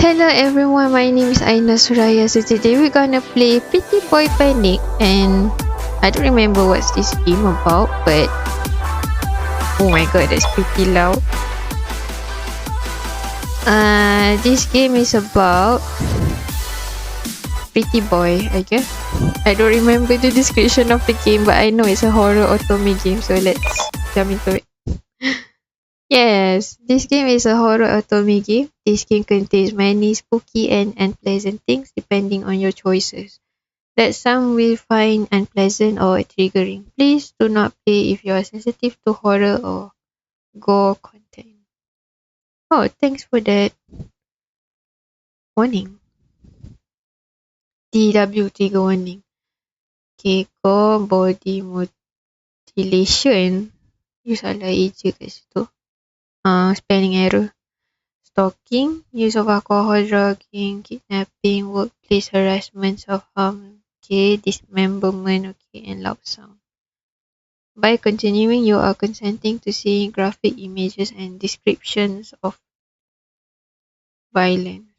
Hello everyone, my name is Aina Suraya. So today we're gonna play Pretty Boy Panic, and I don't remember what's this game about, but oh my god, that's pretty loud. This game is about Pretty Boy, I guess. I don't remember the description of the game, but I know it's a horror otome game, so let's jump into it. Yes, this game is a horror otome game. This game contains many spooky and unpleasant things depending on your choices that some will find unpleasant or triggering. Please do not play if you are sensitive to horror or gore content. Oh, thanks for that warning. DW trigger warning. Okay, gore body mutilation. You salah eja kat situ. Spelling error. Stalking, use of alcohol, drugging, kidnapping, workplace harassment, self-harm, okay, dismemberment, okay, and loud sound. By continuing, you are consenting to seeing graphic images and descriptions of violence.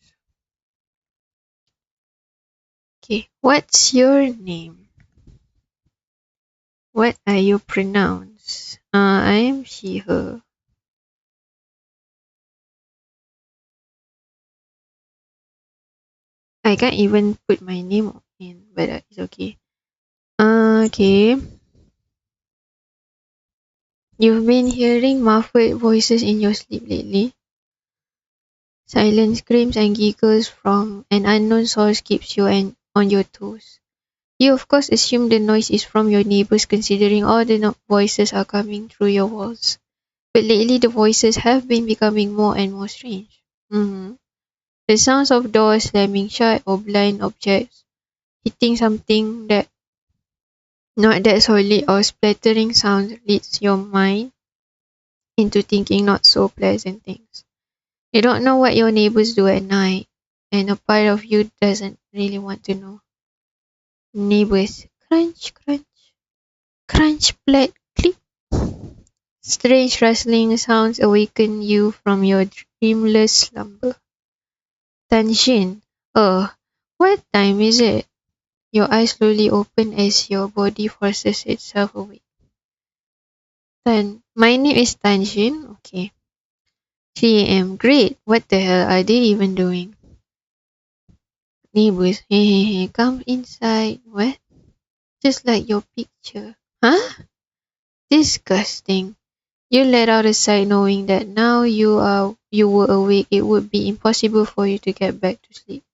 Okay, what's your name? What are you pronounced? I am she, her. I can't even put my name in, but it's okay. Okay. You've been hearing muffled voices in your sleep lately. Silent screams and giggles from an unknown source keeps you on your toes. You of course assume the noise is from your neighbors considering all the voices are coming through your walls. But lately the voices have been becoming more and more strange. The sounds of doors slamming shut or blind objects hitting something that not that solid or splattering sounds leads your mind into thinking not so pleasant things. You don't know what your neighbors do at night, and a part of you doesn't really want to know. Neighbors crunch, crunch, crunch, plate, click. Strange rustling sounds awaken you from your dreamless slumber. Tension. What time is it? Your eyes slowly open as your body forces itself awake. My name is Tanjin. Okay. 3 a.m. Great. What the hell are they even doing? Neighbors, hey, come inside. What? Just like your picture. Huh? Disgusting. You let out a sigh knowing that now you were awake, it would be impossible for you to get back to sleep.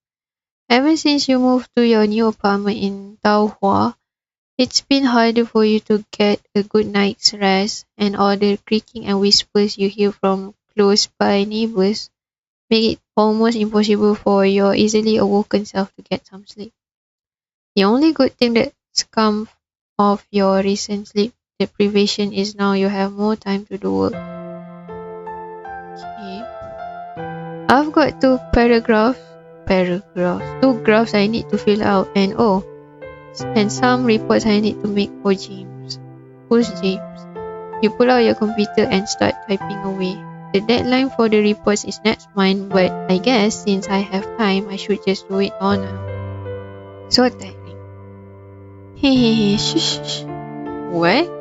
Ever since you moved to your new apartment in Taohua, it's been harder for you to get a good night's rest, and all the creaking and whispers you hear from close by neighbors make it almost impossible for your easily awoken self to get some sleep. The only good thing that's come of your recent sleep deprivation is now you have more time to do work. Okay. I've got two graphs I need to fill out, and some reports I need to make for James. Who's James? You pull out your computer and start typing away. The deadline for the reports is next month, but I guess since I have time, I should just do it all now. So tiring. Hehehe, shush. What?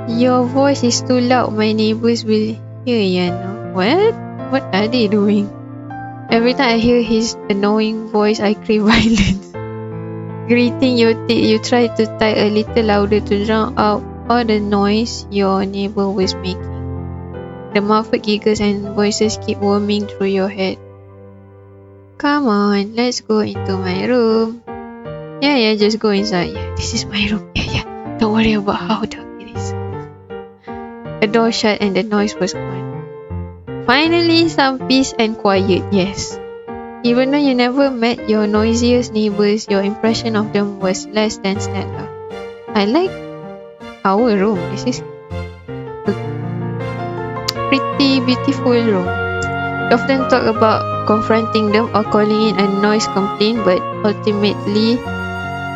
Your voice is too loud. My neighbors will hear you know. What? What are they doing? Every time I hear his annoying voice, I crave violence. Greeting your teeth, you try to type a little louder to drown out all the noise your neighbor was making. The muffled giggles and voices keep warming through your head. Come on, let's go into my room. Yeah, just go inside. Yeah, this is my room. Yeah, don't worry about how dark it is. The door shut and the noise was gone. Finally, some peace and quiet, yes. Even though you never met your noisiest neighbors, your impression of them was less than stellar. I like our room. This is a pretty beautiful room. You often talk about confronting them or calling in a noise complaint, but ultimately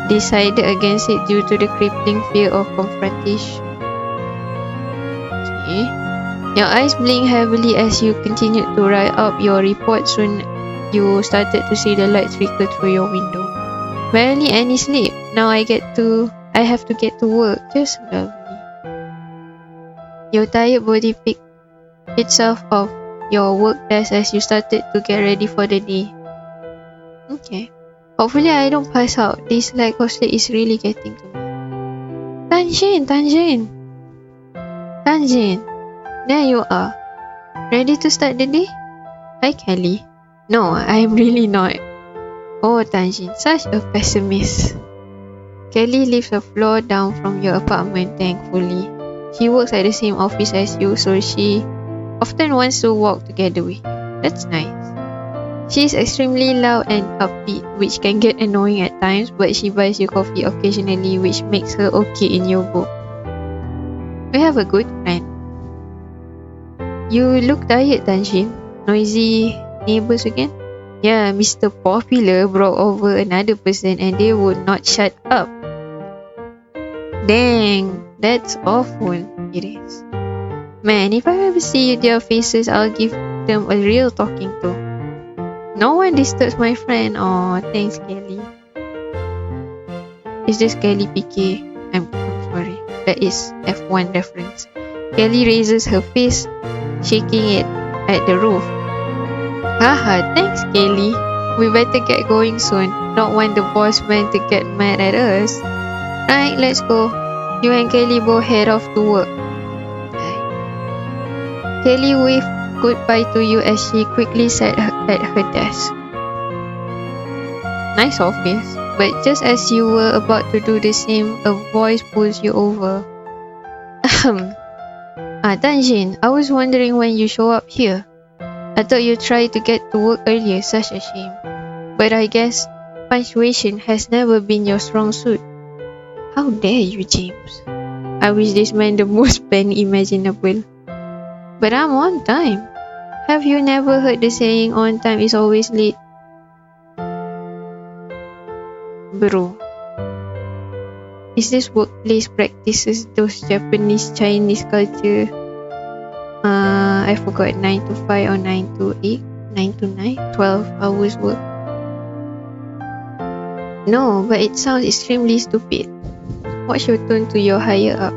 decided against it due to the crippling fear of confrontation. Okay. Your eyes blink heavily as you continue to write up your report soon you started to see the light trickle through your window. Barely any sleep. Now I have to get to work. Just lovely. Your tired body picked itself off your work desk as you started to get ready for the day. Okay. Hopefully I don't pass out. This lack of sleep is really getting to me. Tanjin. There you are. Ready to start the day? Hi, Kelly. No, I'm really not. Oh, Tanjin, such a pessimist. Kelly lives a floor down from your apartment, thankfully. She works at the same office as you, so she often wants to walk together with you. That's nice. She's extremely loud and upbeat, which can get annoying at times, but she buys you coffee occasionally, which makes her okay in your book. We have a good friend. You look tired, Tanjin. Noisy neighbors again? Yeah, Mr. Popular brought over another person and they would not shut up. Dang, that's awful. It is. Man, if I ever see their faces, I'll give them a real talking to. No one disturbs my friend. Oh, thanks, Kelly. Is this Kelly PK? I'm sorry. That is F1 reference. Kelly raises her fist, shaking it at the roof. Haha, thanks, Kelly. We better get going soon. Don't want the boss man to get mad at us. Right, let's go. You and Kelly both head off to work. Kelly waved goodbye to you as she quickly sat at her desk. Nice office, but just as you were about to do the same, a voice pulls you over. Tanjin, I was wondering when you show up here. I thought you tried to get to work earlier, such a shame. But I guess punctuation has never been your strong suit. How dare you, James? I wish this man the most pen imaginable. But I'm on time. Have you never heard the saying, on time is always late? Bro, is this workplace practices those Japanese Chinese culture? I forgot, 9 to 5 or 9 to 8, 9 to 9, 12 hours work. No, but it sounds extremely stupid. What's your tone to your higher up?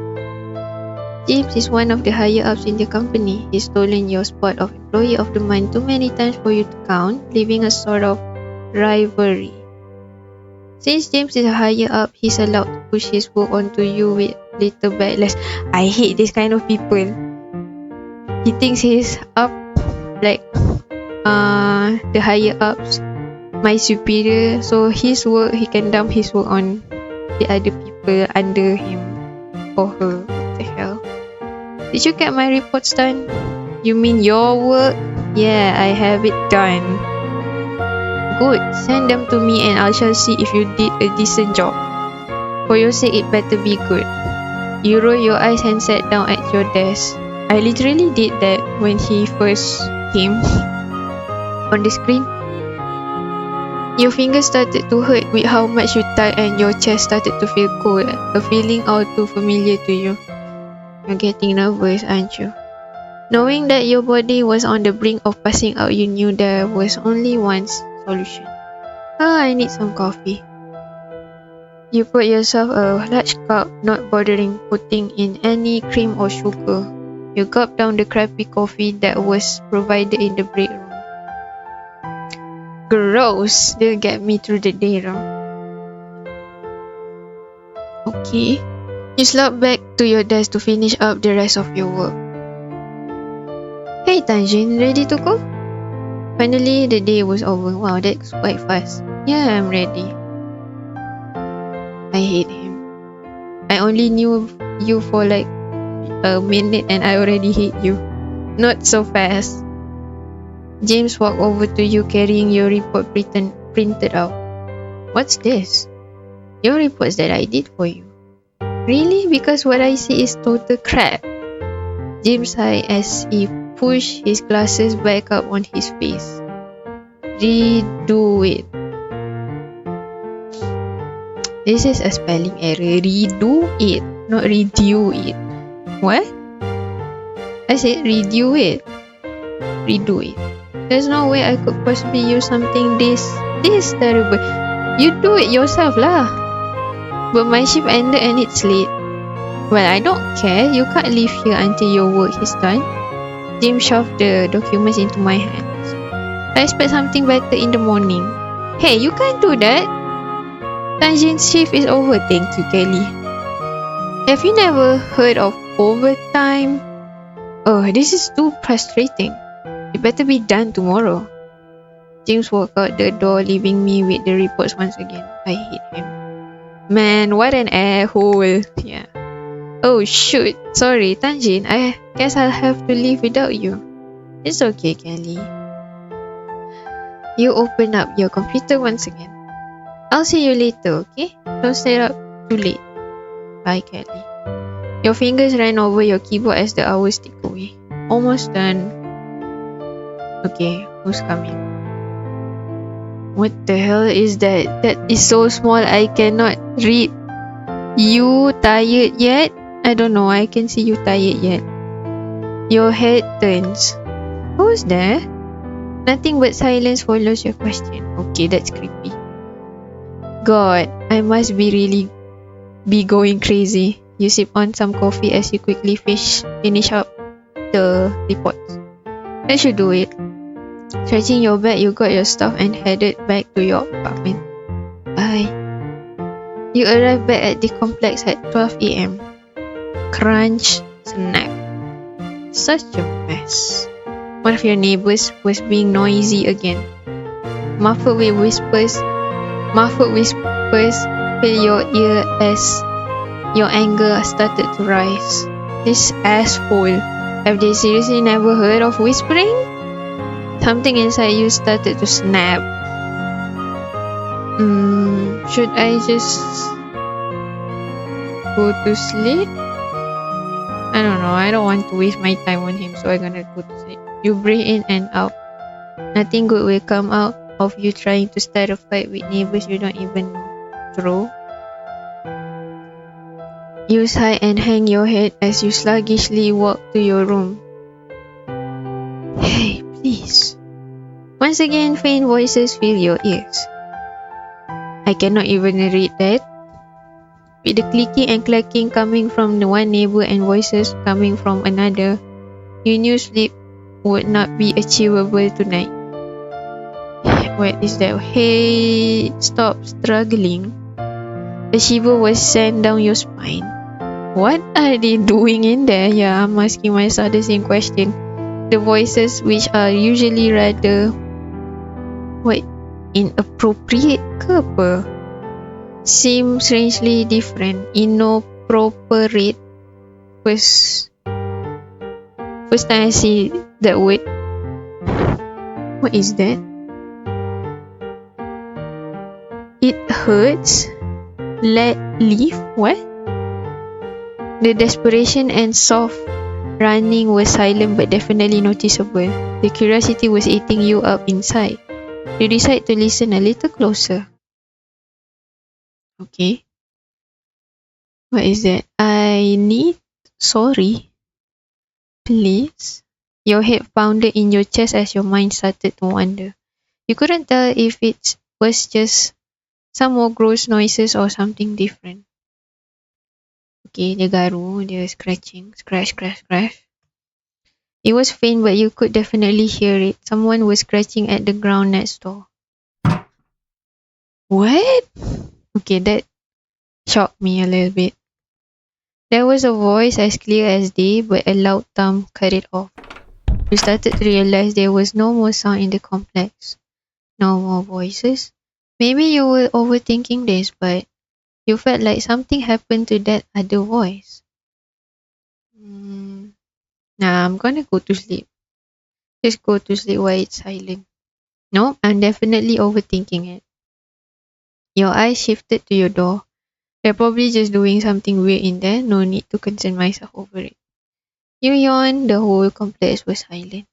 James is one of the higher ups in the company. He's stolen your spot of employee of the month too many times for you to count, leaving a sort of rivalry. Since James is a higher up, he's allowed to push his work onto you with little backlash. I hate this kind of people. He thinks he's up, like the higher ups, my superior, so his work, he can dump his work on the other people under him or her. What the hell? Did you get my reports done? You mean your work? Yeah, I have it done. Good, send them to me and I shall see if you did a decent job. For your sake, it better be good. You roll your eyes and sat down at your desk. I literally did that when he first came on the screen. Your fingers started to hurt with how much you typed and your chest started to feel cold, a feeling all too familiar to you. You're getting nervous, aren't you? Knowing that your body was on the brink of passing out, you knew there was only one solution. I need some coffee. You poured yourself a large cup, not bothering putting in any cream or sugar. You gulped down the crappy coffee that was provided in the break room. Gross! They'll get me through the day, Okay. You slunk back to your desk to finish up the rest of your work. Hey Tanjin, ready to go? Finally, the day was over. Wow, that's quite fast. Yeah, I'm ready. I hate him. I only knew you for like a minute and I already hate you. Not so fast. James walked over to you carrying your report printed out. What's this? Your reports that I did for you. Really? Because what I see is total crap. James sighed as he pushed his glasses back up on his face. Redo it. This is a spelling error. Redo it, not redo it. What? I said redo it. Redo it. There's no way I could possibly use something this terrible. You do it yourself lah. But my shift ended and it's late. Well, I don't care. You can't leave here until your work is done. Jim shoved the documents into my hands. I expect something better in the morning. Hey, you can't do that. Tanjin's shift is over. Thank you, Kelly. Have you never heard of overtime? Oh, this is too frustrating. It better be done tomorrow. James walked out the door, leaving me with the reports once again. I hate him. Man, what an air-hole. Yeah. Oh, shoot. Sorry, Tanjin. I guess I'll have to leave without you. It's okay, Kelly. You open up your computer once again. I'll see you later, okay? Don't stay up too late. Bye, Kelly. Your fingers ran over your keyboard as the hours tick away. Almost done. Okay, who's coming? What the hell is that? That is so small I cannot read. You tired yet? I don't know, I can see you tired yet. Your head turns. Who's there? Nothing but silence follows your question. Okay, that's creepy. God, I must be going crazy. You sip on some coffee as you quickly finish up the reports. That should do it. Stretching your back, you got your stuff and headed back to your apartment. Bye. You arrived back at the complex at 12 a.m. Crunch, snap. Such a mess. One of your neighbors was being noisy again. Muffled whispers fill your ear as your anger started to rise. This asshole. Have they seriously never heard of whispering? Something inside you started to snap. Should I just go to sleep? I don't know. I don't want to waste my time on him, so I'm gonna go to sleep. You breathe in and out. Nothing good will come out of you trying to start a fight with neighbors you don't even know. True. You sigh and hang your head as you sluggishly walk to your room. Hey, please. Once again, faint voices fill your ears. I cannot even read that. With the clicking and clacking coming from the one neighbor and voices coming from another, you knew sleep would not be achievable tonight. What is that? Hey, stop struggling. A shiver was sent down your spine. What are they doing in there? Yeah, I'm asking myself the same question. The voices, which are usually rather inappropriate ke apa? Seem strangely different. Inappropriate. First time I see that word. What is that? It hurts. Let leave. What? The desperation and soft running were silent but definitely noticeable. The curiosity was eating you up inside. You decide to listen a little closer. Okay. What is that? Sorry. Please. Your head pounded in your chest as your mind started to wander. You couldn't tell if it was just some more gross noises or something different. Okay, dia garu, dia scratching. Scratch. It was faint, but you could definitely hear it. Someone was scratching at the ground next door. What? Okay, that shocked me a little bit. There was a voice as clear as day, but a loud thump cut it off. You started to realize there was no more sound in the complex. No more voices. Maybe you were overthinking this, but you felt like something happened to that other voice. Nah, I'm gonna go to sleep. Just go to sleep while it's silent. No, I'm definitely overthinking it. Your eyes shifted to your door. They're probably just doing something weird in there. No need to concern myself over it. You yawned. The whole complex was silent.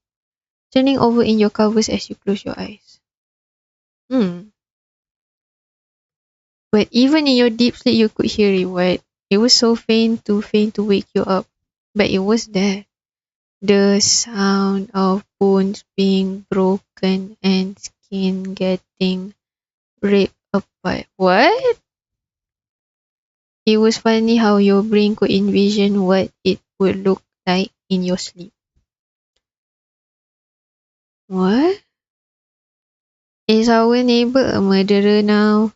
Turning over in your covers as you close your eyes. But even in your deep sleep, you could hear it. What? It was so faint, too faint to wake you up. But it was there. The sound of bones being broken and skin getting ripped apart. What? It was funny how your brain could envision what it would look like in your sleep. What? Is our neighbor a murderer now?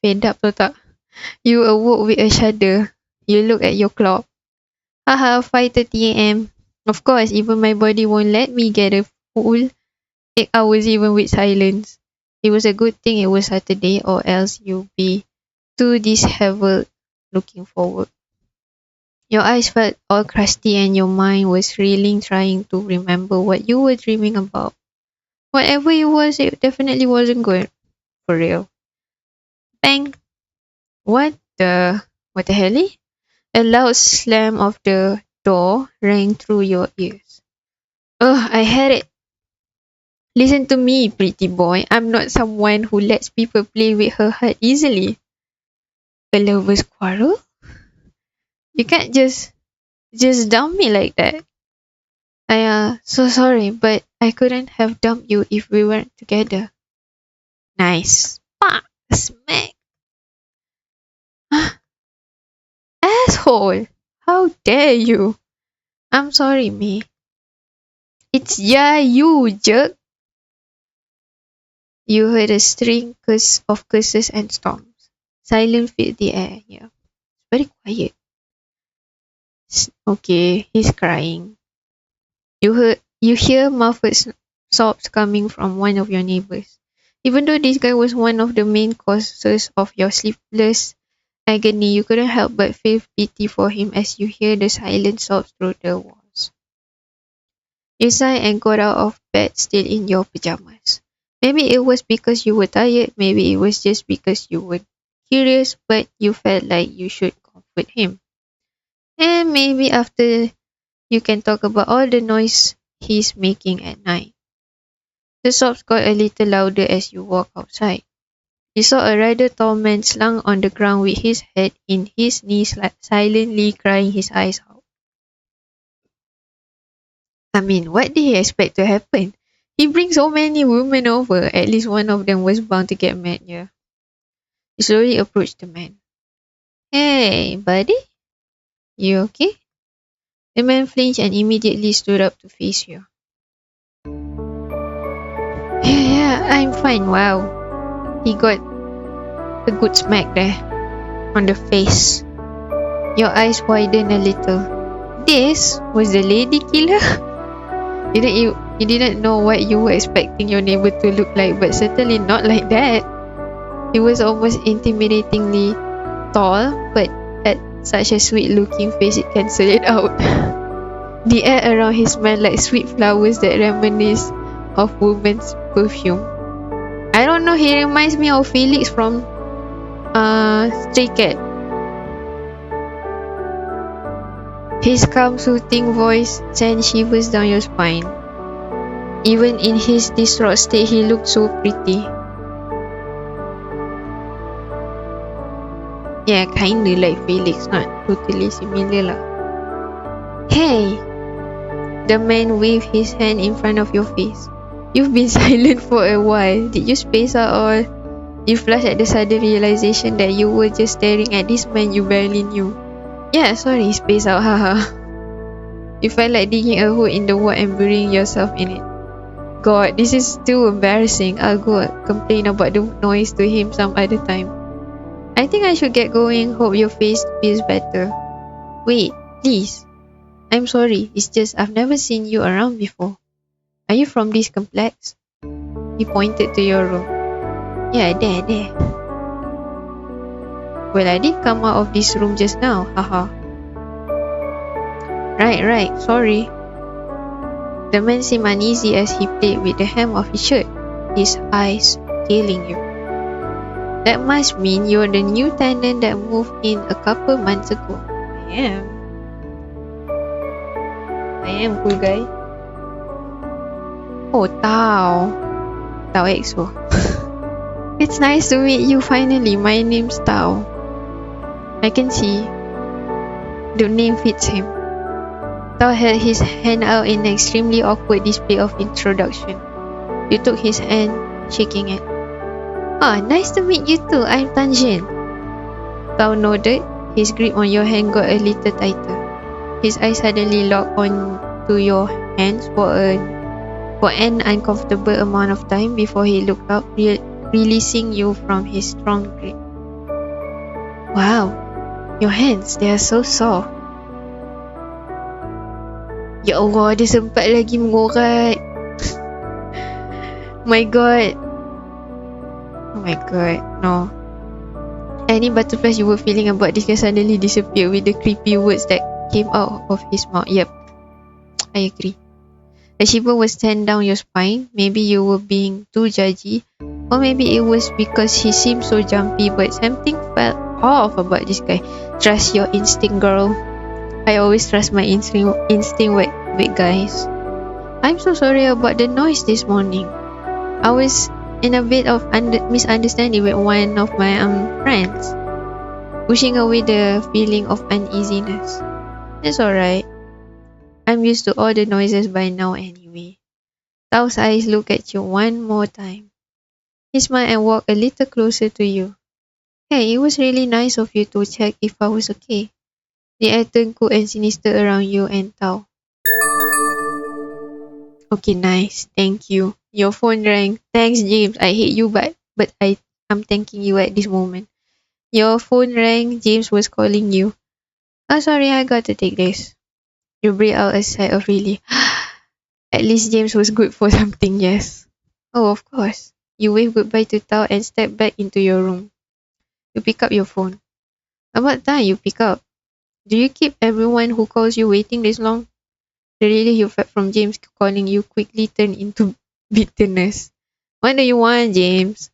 Fed up tau tak? You awoke with a shudder. You look at your clock. Haha, 5:30 a.m. Of course, even my body won't let me get a full 8 hours even with silence. It was a good thing it was Saturday, or else you'll be too disheveled looking forward. Your eyes felt all crusty and your mind was reeling trying to remember what you were dreaming about. Whatever it was, it definitely wasn't good. For real. Bang! What the hell? A loud slam of the door rang through your ears. Ugh, I had it. Listen to me, pretty boy. I'm not someone who lets people play with her heart easily. A lover's quarrel? You can't just dump me like that. So sorry, but I couldn't have dumped you if we weren't together. Nice. Pah! Smack! Asshole! How dare you? I'm sorry, me. It's you jerk. You heard a string of curses and storms. Silence filled the air here. Very quiet. Okay, he's crying. You hear muffled sobs coming from one of your neighbors. Even though this guy was one of the main causes of your sleepless agony, you couldn't help but feel pity for him as you hear the silent sobs through the walls. You sighed and got out of bed still in your pajamas. Maybe it was because you were tired, maybe it was just because you were curious, but you felt like you should comfort him. And maybe after you can talk about all the noise he's making at night. The sobs got a little louder as you walked outside. You saw a rather tall man slung on the ground with his head in his knees, silently crying his eyes out. I mean, what did he expect to happen? He brings so many women over, at least one of them was bound to get mad, yeah. You slowly approached the man. Hey, buddy? You okay? The man flinched and immediately stood up to face you. Yeah, I'm fine, wow. He got a good smack there on the face. Your eyes widened a little. This was the lady killer? You didn't know what you were expecting your neighbor to look like, but certainly not like that. He was almost intimidatingly tall, but had such a sweet looking face it cancelled it out. The air around him smelled like sweet flowers that reminisce of women's perfume. I don't know, he reminds me of Felix from Stray Cat. His calm, soothing voice sent shivers down your spine. Even in his distraught state, he looked so pretty. Yeah, kinda like Felix, not totally similar lah. Hey! The man waved his hand in front of your face. You've been silent for a while. Did you space out or you flashed at the sudden realization that you were just staring at this man you barely knew? Yeah, sorry, space out, haha. You felt like digging a hole in the wall and burying yourself in it. God, this is too embarrassing. I'll go complain about the noise to him some other time. I think I should get going. Hope your face feels better. Wait, please. I'm sorry, it's just I've never seen you around before. Are you from this complex? He pointed to your room. Yeah, there. Well, I did come out of this room just now, haha. Right, sorry. The man seemed uneasy as he played with the hem of his shirt, his eyes scaling you. That must mean you're the new tenant that moved in a couple months ago. I am cool guy. Oh, Tao EXO. It's nice to meet you finally. My name's Tao. I can see the name fits him. Tao held his hand out in an extremely awkward display of introduction. You took his hand, shaking it. Ah, nice to meet you too. I'm Tanjin. Tao nodded. His grip on your hand got a little tighter. His eyes suddenly locked on to your hands for an uncomfortable amount of time before he looked up, releasing you from his strong grip. Wow, your hands, they are so soft. Ya Allah, dia sempat lagi mengorat. My God. Oh my God, no. Any butterflies you were feeling about this guy suddenly disappeared with the creepy words that came out of his mouth. Yep, I agree. A shiver was sent down your spine. Maybe you were being too judgy, or maybe it was because he seemed so jumpy, but something felt off about this guy. Trust your instinct, girl. I always trust my instinct with guys. I'm so sorry about the noise this morning. I was in a bit of misunderstanding with one of my friends, pushing away the feeling of uneasiness. It's alright. I'm used to all the noises by now anyway. Tao's eyes looked at you one more time. He smiled and walked a little closer to you. Hey, it was really nice of you to check if I was okay. The air turned cool and sinister around you and Tao. Okay, nice. Thank you. Your phone rang. Thanks, James. I hate you, but I'm thanking you at this moment. Your phone rang. James was calling you. Oh, sorry, I got to take this. You breathed out a sigh of relief. At least James was good for something, yes. Oh, of course. You waved goodbye to Tao and stepped back into your room. You pick up your phone. About time you pick up. Do you keep everyone who calls you waiting this long? The relief you felt from James calling you quickly turned into bitterness. What do you want, James?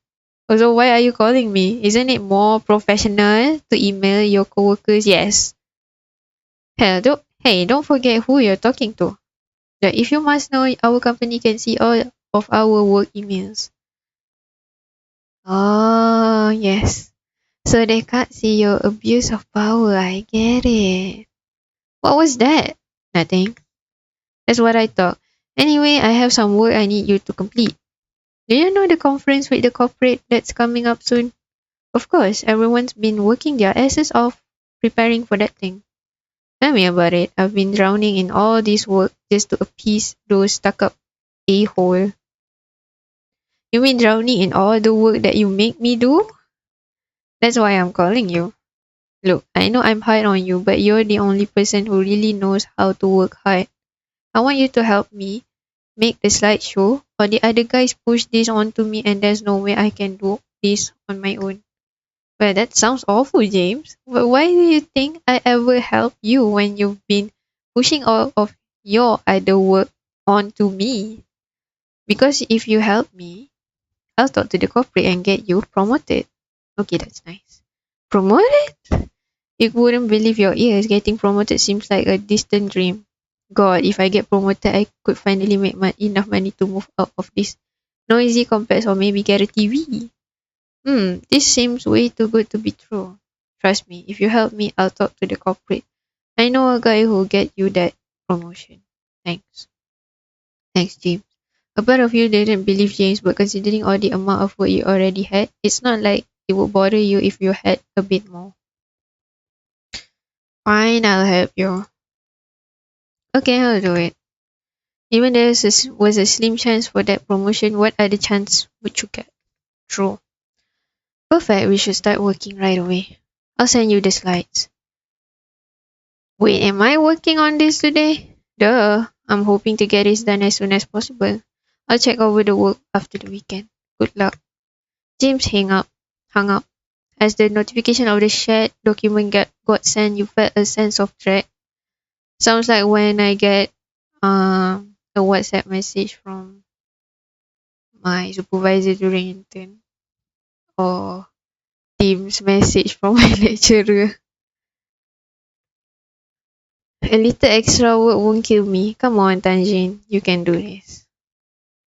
Also, why are you calling me? Isn't it more professional to email your coworkers? Yes. Hell, don't forget who you're talking to. That if you must know, our company can see all of our work emails. Oh, yes. So they can't see your abuse of power. I get it. What was that? Nothing. That's what I thought. Anyway, I have some work I need you to complete. Do you know the conference with the corporate that's coming up soon? Of course, everyone's been working their asses off preparing for that thing. Tell me about it. I've been drowning in all this work just to appease those stuck up a-hole. You mean drowning in all the work that you make me do? That's why I'm calling you. Look, I know I'm hard on you, but you're the only person who really knows how to work hard. I want you to help me make the slideshow, or the other guys push this onto me and there's no way I can do this on my own. Well, that sounds awful, James. But why do you think I ever help you when you've been pushing all of your other work onto me? Because if you help me, I'll talk to the corporate and get you promoted. Okay, that's nice. Promoted? You wouldn't believe your ears. Getting promoted seems like a distant dream. God, if I get promoted, I could finally make enough money to move out of this noisy complex or maybe get a TV. This seems way too good to be true. Trust me, if you help me, I'll talk to the corporate. I know a guy who'll get you that promotion. Thanks. Thanks, James. A part of you didn't believe James, but considering all the amount of work you already had, it's not like it would bother you if you had a bit more. Fine, I'll help you. Okay, I'll do it. Even there was a slim chance for that promotion, what other chance would you get? True. Perfect, we should start working right away. I'll send you the slides. Wait, am I working on this today? Duh, I'm hoping to get this done as soon as possible. I'll check over the work after the weekend. Good luck. James hung up. As the notification of the shared document got sent, you felt a sense of dread. Sounds like when I get a WhatsApp message from my supervisor during intern, or Teams message from my lecturer. A little extra work won't kill me. Come on, Tanjin, you can do this.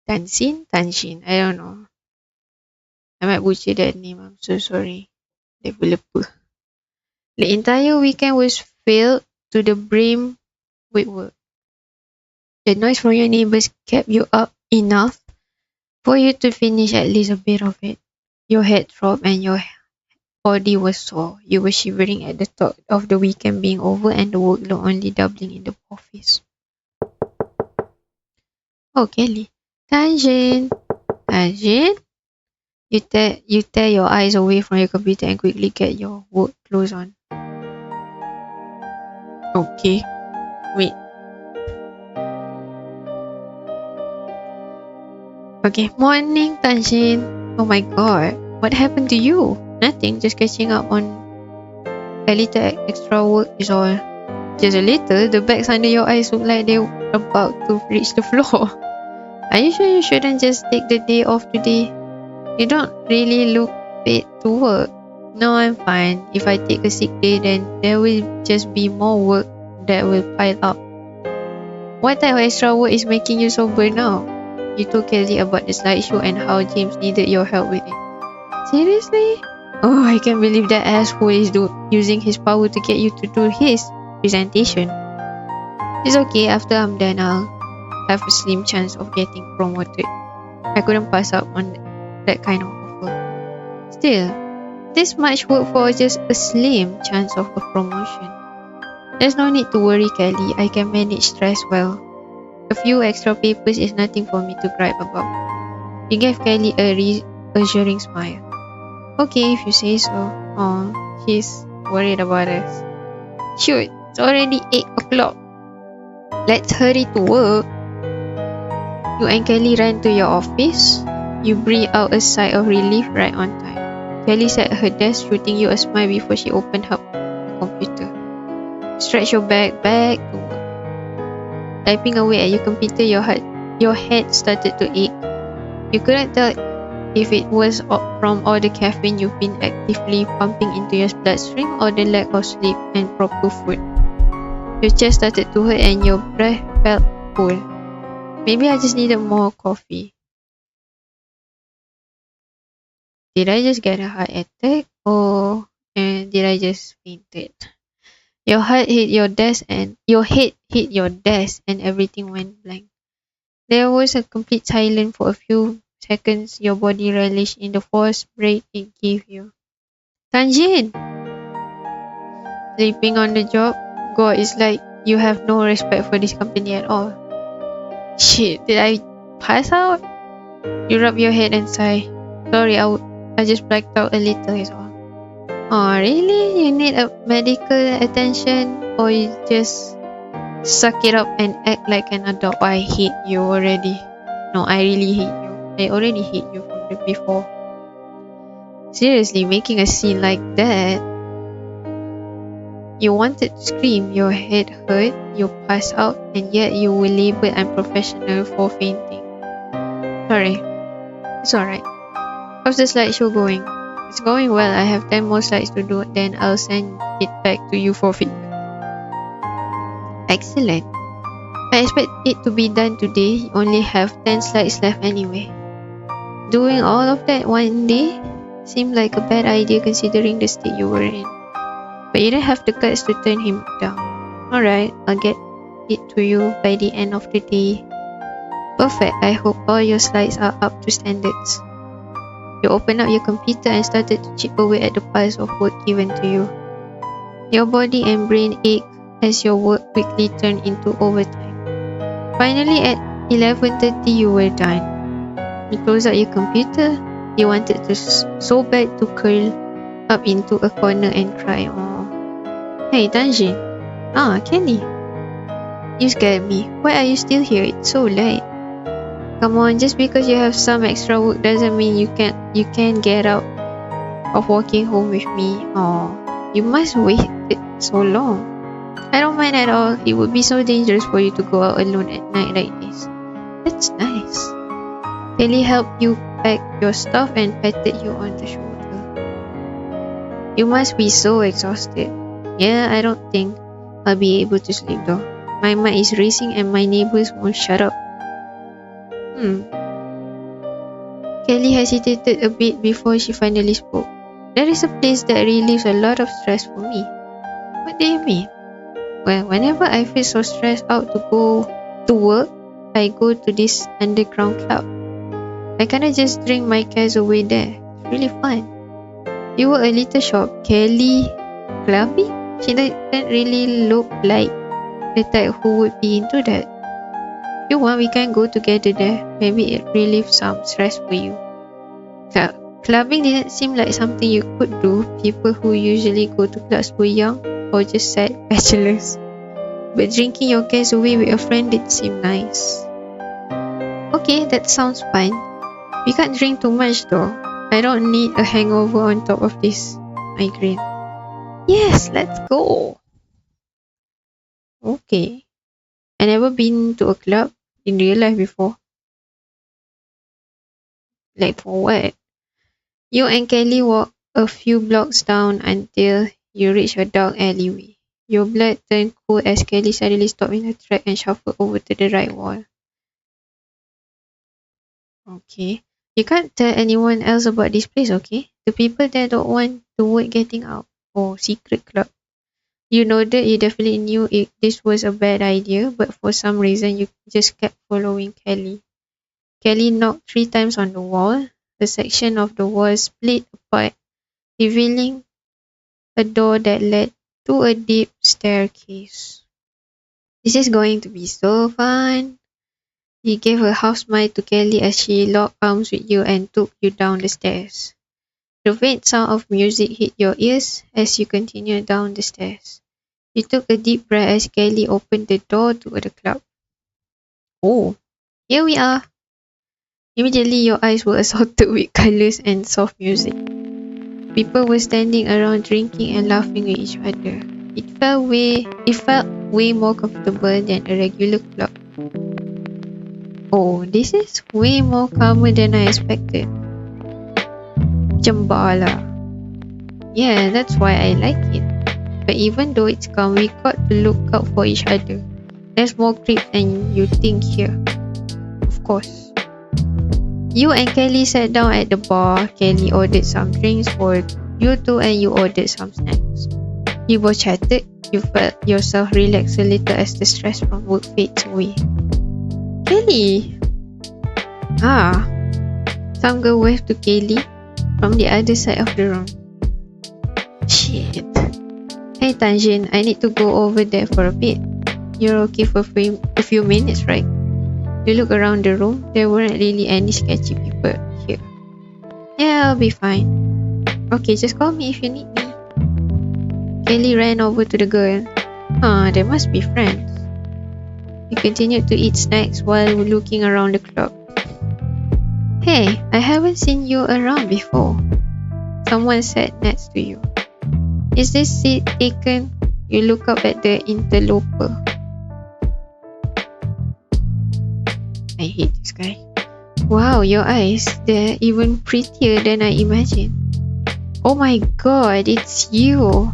Tanshin, I don't know. I might butcher that name. I'm so sorry, developer. The entire weekend was filled to the brim with work. The noise from your neighbors kept you up enough for you to finish at least a bit of it. Your head throbbed and your body was sore. You were shivering at the thought of the weekend being over and the workload only doubling in the office. Oh, Kelly. Tangent. Tangent. You tear your eyes away from your computer and quickly get your work clothes on. Okay. Wait. Okay. Morning, Tangent. Oh my god. What happened to you? Nothing. Just catching up on a little extra work is all. Just a little. The bags under your eyes look like they're about to reach the floor. Are you sure you shouldn't just take the day off today? You don't really look fit to work. No, I'm fine. If I take a sick day, then there will just be more work that will pile up. What type of extra work is making you so burnt out? You told Kelly about the slideshow and how James needed your help with it. Seriously? Oh, I can't believe that asshole is using his power to get you to do his presentation. It's okay, after I'm done, I'll have a slim chance of getting promoted. I couldn't pass up on that kind of offer. Still, this much work for just a slim chance of a promotion. There's no need to worry, Kelly. I can manage stress well. A few extra papers is nothing for me to gripe about. You gave Kelly a reassuring smile. Okay, if you say so. Oh, she's worried about us. Shoot, it's already 8 o'clock. Let's hurry to work. You and Kelly ran to your office. You breathed out a sigh of relief right on time. Kelly sat at her desk, shooting you a smile before she opened up the computer. Stretch your back to work. Typing away at your computer, your head started to ache. You couldn't tell if it was from all the caffeine you've been actively pumping into your bloodstream or the lack of sleep and proper food. Your chest started to hurt and your breath felt full. Maybe I just needed more coffee. Did I just get a heart attack or did I just fainted? Your heart hit your desk and your head hit your desk and everything went blank. There was a complete silence for a few seconds. Your body relished in the forced break it gave you. Tanjin! Sleeping on the job? God, it's like you have no respect for this company at all. Shit, did I pass out? You rub your head and sigh. Sorry, I just blacked out a little is all. Oh, really? You need a medical attention or you just suck it up and act like an adult? I hate you already. No, I really hate you. I already hate you from before. Seriously, making a scene like that. You wanted to scream, your head hurt, you passed out, and yet you were labeled unprofessional for fainting. Sorry. It's alright. How's the slideshow going? It's going well. I have 10 more slides to do, then I'll send it back to you for feedback. Excellent. I expect it to be done today. You only have 10 slides left anyway. Doing all of that one day seemed like a bad idea considering the state you were in. But you don't have the guts to turn him down. Alright, I'll get it to you by the end of the day. Perfect. I hope all your slides are up to standards. You opened up your computer and started to chip away at the piles of work given to you. Your body and brain ached as your work quickly turned into overtime. Finally, at 11:30, you were done. You closed out your computer. You wanted to so bad to curl up into a corner and cry. Oh. Hey, Tanjin. Kenny. You scared me. Why are you still here? It's so late. Come on, just because you have some extra work doesn't mean you can't get out of walking home with me. Oh, you must wait so long. I don't mind at all. It would be so dangerous for you to go out alone at night like this. That's nice. Kelly helped you pack your stuff and patted you on the shoulder. You must be so exhausted. Yeah, I don't think I'll be able to sleep though. My mind is racing and my neighbors won't shut up. Kelly hesitated a bit before she finally spoke. There is a place that relieves a lot of stress for me. What do you mean? Well, whenever I feel so stressed out to go to work, I go to this underground club? I kinda just drink my cares away there. It's really fun. You were a little shop, Kelly clubbing? She doesn't really look like the type who would be into that. If you want, we can go together there. Maybe it relieves some stress for you. Clubbing didn't seem like something you could do. People who usually go to clubs were young or just sad bachelors. But drinking your cares away with a friend did seem nice. Okay, that sounds fun. We can't drink too much though. I don't need a hangover on top of this migraine. Yes, let's go. Okay. I never been to a club in real life before. Like for what? You and Kelly walk a few blocks down until you reach a dark alleyway. Your blood turned cold as Kelly suddenly stopped in her track and shuffled over to the right wall. Okay. You can't tell anyone else about this place, okay? The people there don't want the word getting out. Oh, secret club. You know that you definitely knew this was a bad idea, but for some reason you just kept following Kelly. Kelly knocked 3 times on the wall. The section of the wall split apart, revealing a door that led to a deep staircase. This is going to be so fun. He gave a half smile to Kelly as she locked arms with you and took you down the stairs. The faint sound of music hit your ears as you continued down the stairs. You took a deep breath as Kelly opened the door to the club. Oh, here we are. Immediately your eyes were assaulted with colors and soft music. People were standing around drinking and laughing with each other. It felt way more comfortable than a regular club. Oh, this is way more calmer than I expected. Jambala. Yeah, that's why I like it. But even though it's calm, we got to look out for each other. There's more creeps than you think here. Of course. You and Kelly sat down at the bar. Kelly ordered some drinks for you two and you ordered some snacks. You both chatted. You felt yourself relax a little as the stress from work fades away. Kelly! Some girl waved to Kelly from the other side of the room. Shit. Hey Tanjin, I need to go over there for a bit. You're okay for a few minutes, right? You look around the room. There weren't really any sketchy people here. Yeah, I'll be fine. Okay, just call me if you need me. Kelly ran over to the girl. They must be friends. You continued to eat snacks while looking around the club. Hey, I haven't seen you around before. Someone sat next to you. Is this seat taken? You look up at the interloper. I hate this guy. Wow, your eyes, they're even prettier than I imagined. Oh my god, it's you.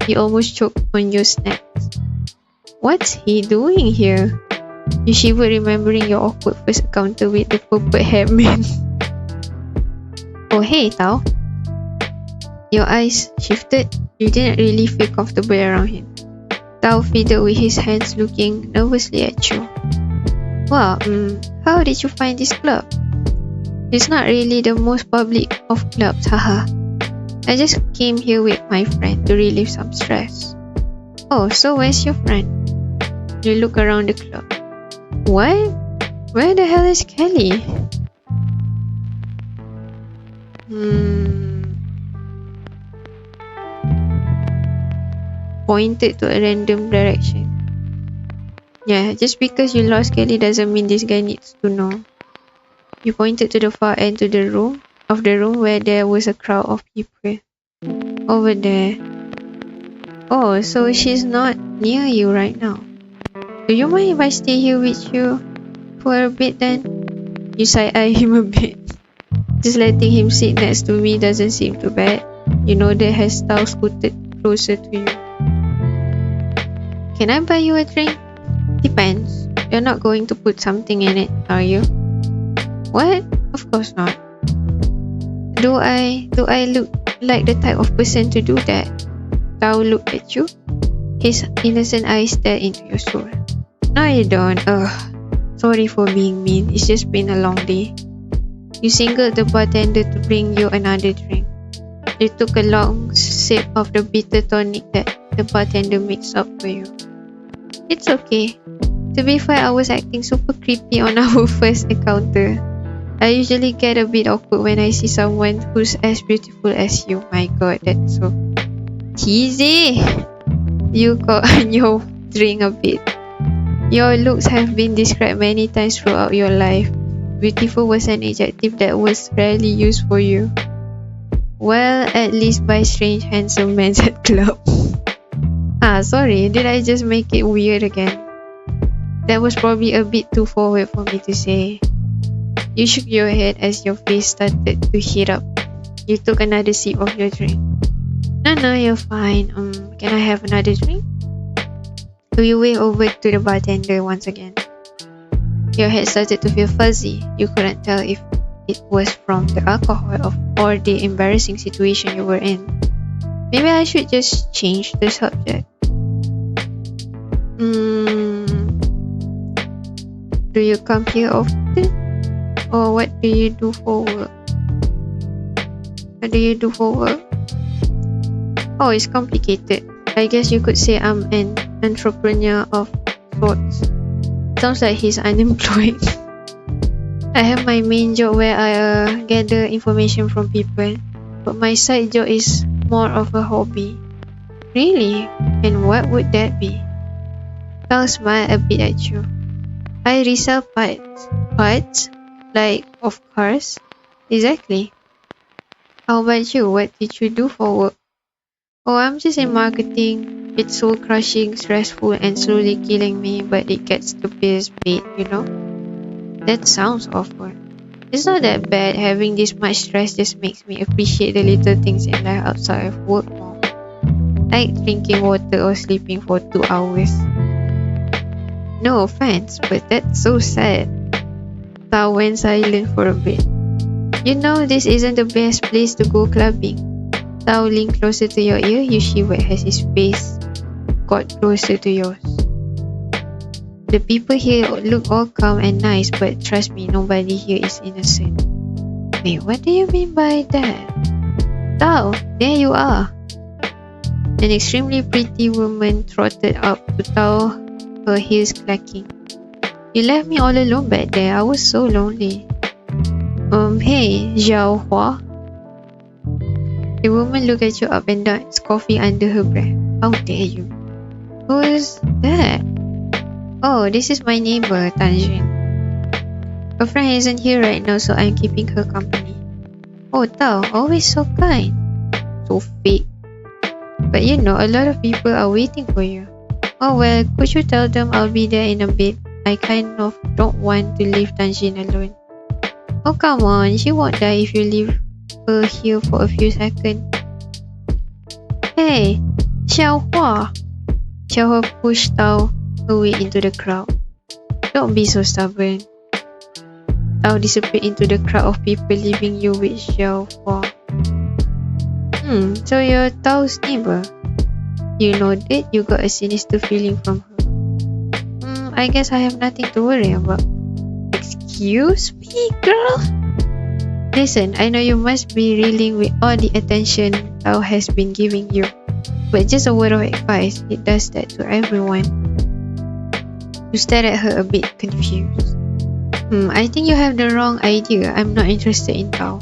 You almost choked on your snacks. What's he doing here? You shivered remembering your awkward first encounter with the purple hair man. Oh hey, Tao. Your eyes shifted. You didn't really feel comfortable around him. Tao fiddled with his hands looking nervously at you. Wow, how did you find this club? It's not really the most public of clubs, haha. I just came here with my friend to relieve some stress. Oh, so where's your friend? You look around the club. What? Where the hell is Kelly? Pointed to a random direction. Yeah, just because you lost Kelly doesn't mean this guy needs to know. You pointed to the far end of the room where there was a crowd of people. Over there. Oh, so she's not near you right now. Do you mind if I stay here with you for a bit then? You side-eye him a bit. Just letting him sit next to me doesn't seem too bad. You know that her style scooted closer to you. Can I buy you a drink? Depends. You're not going to put something in it, are you? What? Of course not. Do I look like the type of person to do that? Tao looked at you. His innocent eyes stared into your soul. No, you don't. Ugh. Sorry for being mean. It's just been a long day. You singled the bartender to bring you another drink. You took a long sip of the bitter tonic that the bartender mixed up for you. It's okay. To be fair, I was acting super creepy on our first encounter. I usually get a bit awkward when I see someone who's as beautiful as you. My god, that's so cheesy. You got on your drink a bit. Your looks have been described many times throughout your life. Beautiful was an adjective that was rarely used for you. Well, at least by strange handsome men at club. Sorry, did I just make it weird again? That was probably a bit too forward for me to say. You shook your head as your face started to heat up. You took another sip of your drink. No, you're fine. Can I have another drink? You went over to the bartender once again. Your head started to feel fuzzy. You couldn't tell if it was from the alcohol or the embarrassing situation you were in. Maybe I should just change the subject. Do you come here often? Or what do you do for work? Oh, it's complicated. I guess you could say I'm an entrepreneur of sorts. Sounds like he's unemployed. I have my main job where I gather information from people, but my side job is more of a hobby. Really? And what would that be? I'll smile a bit at you. I resell parts. Parts? Like of cars? Exactly. How about you? What did you do for work? Oh, I'm just in marketing. It's soul crushing, stressful, and slowly killing me, but it gets the bills paid, you know? That sounds awful. It's not that bad. Having this much stress just makes me appreciate the little things in life outside of work more. Like drinking water or sleeping for 2 hours. No offense, but that's so sad. Tao went silent for a bit. You know, this isn't the best place to go clubbing. Tao leaned closer to your ear. You shivered as his face got closer to yours. The people here look all calm and nice, but trust me, nobody here is innocent. Wait, what do you mean by that? Tao, there you are. An extremely pretty woman trotted up to Tao, her heels clacking. You left me all alone back there. I was so lonely. Hey, Zhao Hua. The woman looked at you up and down, scoffing under her breath. How dare you? Who's that? Oh, this is my neighbor, Tanjin. Her friend isn't here right now, so I'm keeping her company. Oh, Tao, always so kind. So fake. But you know, a lot of people are waiting for you. Oh well, could you tell them I'll be there in a bit? I kind of don't want to leave Tanjin alone. Oh come on, she won't die if you leave her here for a few seconds. Hey, Xiaohua. Xiaohua pushed Tao away into the crowd. Don't be so stubborn. Tao disappeared into the crowd of people, leaving you with Xiaohua. So you're Tao's neighbor. You nodded. You got a sinister feeling from her. I guess I have nothing to worry about. Excuse me, girl? Listen, I know you must be reeling with all the attention Tao has been giving you. But just a word of advice, it does that to everyone. You stared at her a bit confused. I think you have the wrong idea. I'm not interested in Tao.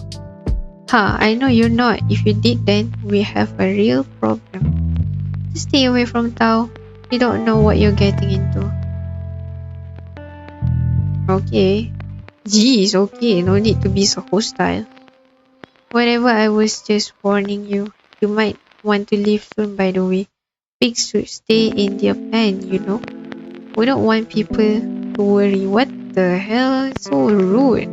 I know you're not. If you did, then we have a real problem. Just stay away from Tao. You don't know what you're getting into. Okay. Geez, okay. No need to be so hostile. Whatever, I was just warning you. You might want to leave soon, by the way. Pigs should stay in their pen, you know. We don't want people to worry. What the hell? It's so rude.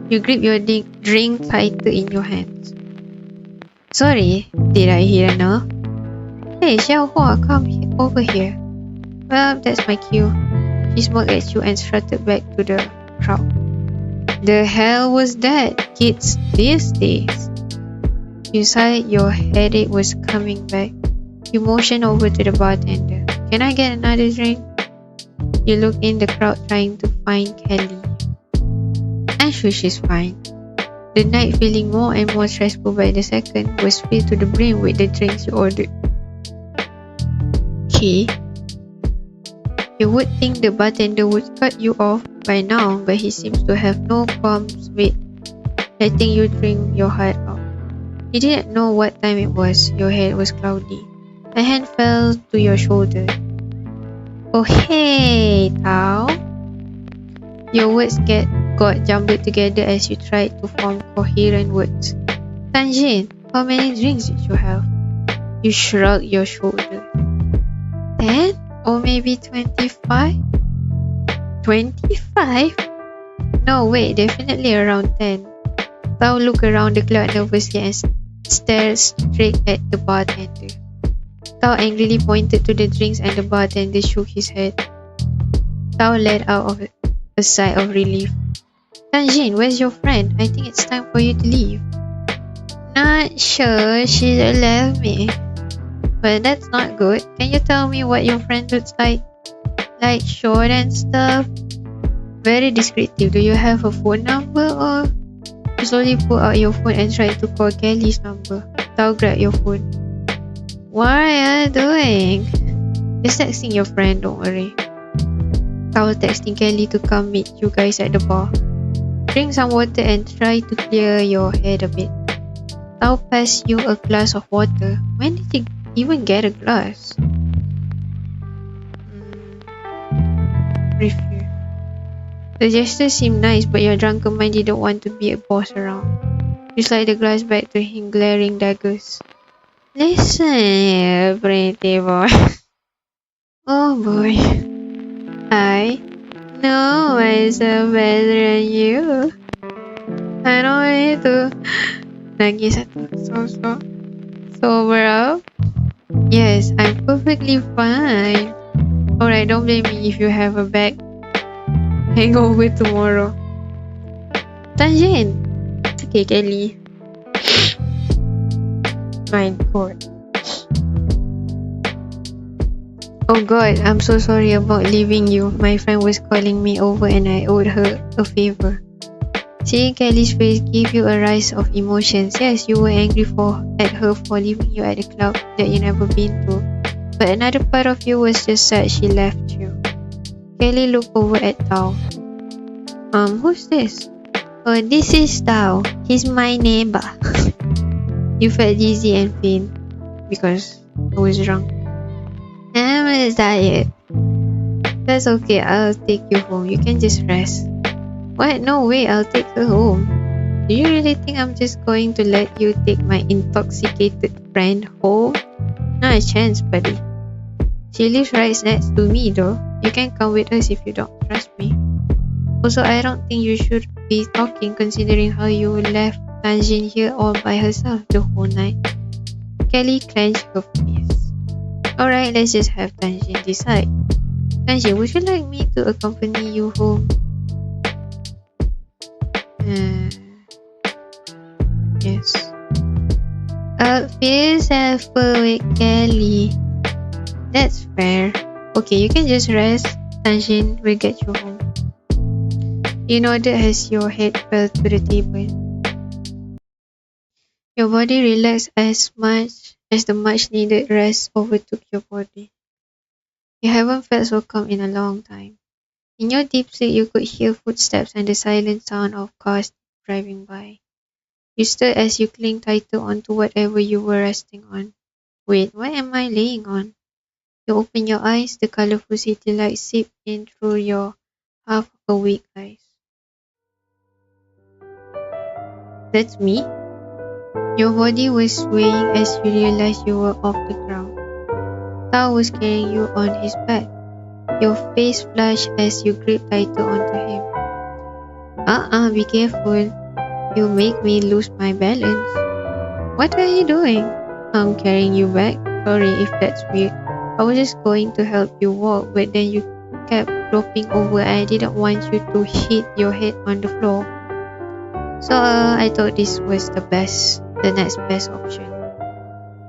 You grip your drink tighter in your hands. Sorry, did I hear no? Hey, Xiaohua, come over here. Well, that's my cue. She smiled at you and strutted back to the crowd. The hell was that? Kids these days. You sighed. Your headache was coming back. You motioned over to the bartender. Can I get another drink? You look in the crowd trying to find Kelly. I'm sure she's fine. The night, feeling more and more stressful by the second, was filled to the brim with the drinks you ordered. Okay. You would think the bartender would cut you off by now, but he seems to have no qualms with letting you drink your heart out. You didn't know what time it was. Your head was cloudy. A hand fell to your shoulder. Oh hey, Tao. Your words got jumbled together as you tried to form coherent words. Tanjin, how many drinks did you have? You shrugged your shoulders. 10? Or maybe 25? 25? No, wait, definitely around 10. Tao looked around the crowd nervously and stared straight at the bartender. Tao angrily pointed to the drinks and the bartender shook his head. Tao let out of a sigh of relief. Tanjin, where's your friend? I think it's time for you to leave. Not sure, she left me. But that's not good. Can you tell me what your friend looks like? Like short and stuff? Very descriptive. Do you have a phone number or? You slowly pull out your phone and try to call Kelly's number. Tao grabbed your phone. What are you doing? Just texting your friend, don't worry. Tao was texting Kelly to come meet you guys at the bar. Drink some water and try to clear your head a bit. Tao passed you a glass of water. When did you even get a glass? Refuse. The gesture seemed nice, but your drunken mind didn't want to be a boss around. You slide the glass back to him, glaring daggers. Listen here, pretty boy. Oh boy. I know myself better than you. I don't need to. Lagi satu. So. Sober up? Yes, I'm perfectly fine. Alright, don't blame me if you have a bad hangover tomorrow. Tanjin! Okay, Kelly. My god. Oh god, I'm so sorry about leaving you. My friend was calling me over and I owed her a favor. Seeing Kelly's face gave you a rise of emotions. Yes, you were angry at her for leaving you at a club that you never been to. But another part of you was just sad she left you. Kelly looked over at Tao. Who's this? Oh, this is Tao. He's my neighbor. You felt dizzy and faint because I was drunk. I'm tired. That's okay, I'll take you home. You can just rest. What? No way, I'll take her home. Do you really think I'm just going to let you take my intoxicated friend home? Not a chance, buddy. She lives right next to me though. You can come with us if you don't trust me. Also, I don't think you should be talking considering how you left Tanjin here all by herself the whole night. Kelly clenched her fist. Alright, let's just have Tanjin decide. Tanjin, would you like me to accompany you home? Yes. I'll feel safer with Kelly. That's fair. Okay, you can just rest. Tanjin will get you home. You nodded as your head fell to the table. Your body relaxed as much as the much needed rest overtook your body. You haven't felt so calm in a long time. In your deep sleep, you could hear footsteps and the silent sound of cars driving by. You stirred as you cling tighter onto whatever you were resting on. Wait, what am I laying on? You open your eyes, the colorful city light seeped in through your half-awake eyes. That's me? Your body was swaying as you realized you were off the ground. Tao was carrying you on his back. Your face flushed as you gripped tighter onto him. Be careful. You make me lose my balance. What are you doing? I'm carrying you back. Sorry if that's weird. I was just going to help you walk, but then you kept dropping over and I didn't want you to hit your head on the floor. So I thought this was the next best option.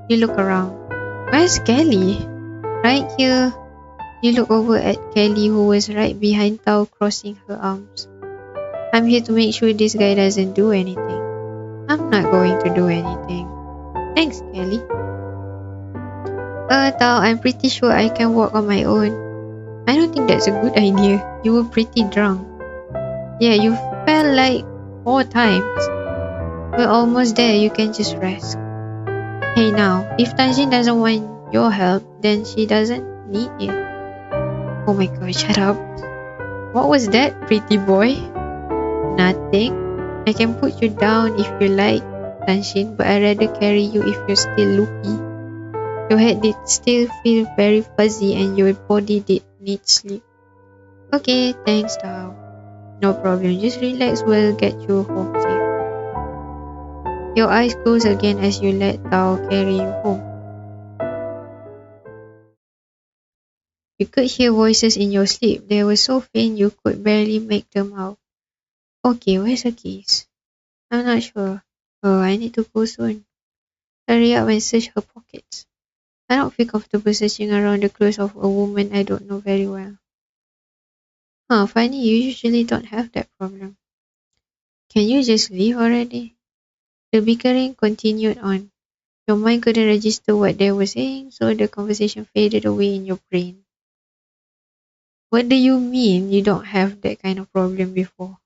You look around. Where's Kelly? Right here. You look over at Kelly, who was right behind Tao, crossing her arms. I'm here to make sure this guy doesn't do anything. I'm not going to do anything. Thanks, Kelly. Tao, I'm pretty sure I can walk on my own. I don't think that's a good idea. You were pretty drunk. Yeah, you fell like 4 times. We're almost there. You can just rest. Hey now, if Tanjin doesn't want your help, then she doesn't need it. Oh my god, shut up. What was that, pretty boy? Nothing. I can put you down if you like, Tanshin, but I'd rather carry you if you're still loopy. Your head did still feel very fuzzy and your body did need sleep. Okay, thanks, Tao. No problem, just relax, we'll get you home safe. Your eyes close again as you let Tao carry you home. You could hear voices in your sleep. They were so faint you could barely make them out. Okay, where's the keys? I'm not sure. Oh, I need to go soon. Hurry up and search her pockets. I don't feel comfortable searching around the clothes of a woman I don't know very well. Huh, funny, you usually don't have that problem. Can you just leave already? The bickering continued on. Your mind couldn't register what they were saying, so the conversation faded away in your brain. What do you mean you don't have that kind of problem before?